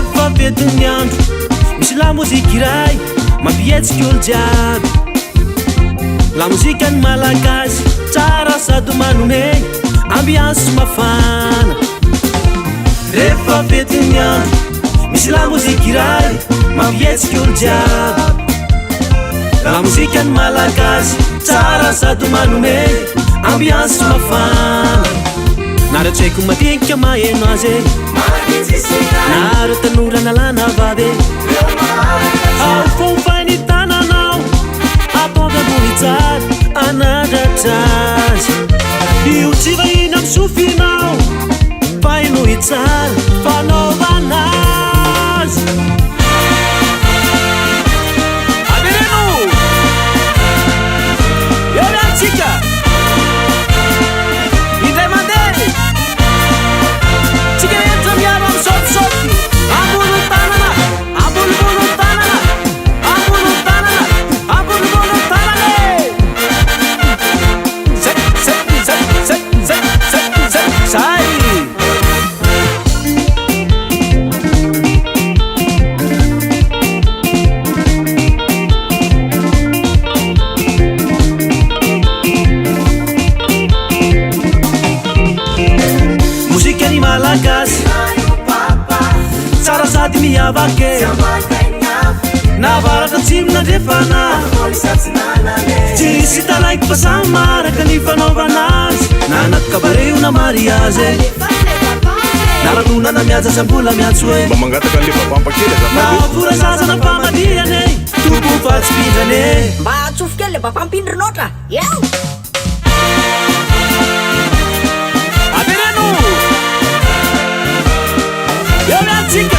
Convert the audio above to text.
rehefa fetiny andro misy lamoziky iray mampietsika olo jiaby lamozika ny malagasy tsara sady manome ambiance mafana rehefa fetiny andro misy lamoziky iray mampietsika olo jiaby lamozika ny malagasy tsara sady manome ambiance mafana naratsaiko madinika maheno azy naro tanora nalana vavy ao fofan'itananao ampondamony tsara anadratrazy io tsy vahiny amin'ny sofinao fa inohy tsara fanaovanazy avereno eo antsika indray mandeha tsika entra miaro amin'ny sotisoty ambony tanana ambonimbony tanana ambony tanana ambonimbony tanana zay muzikany malagasy tsara sady miavake navaraka tsimona ndrefana tsisy talaiko fa samy maraka ny fanaovanazy nanaty kabareo na mariazy naranonana miajasambola miatsoe mangataka le bapampakely navora zazana famadihane tompo fatsipindrane mba atsofi kely le bafampindrinota eo avereno eo miantsika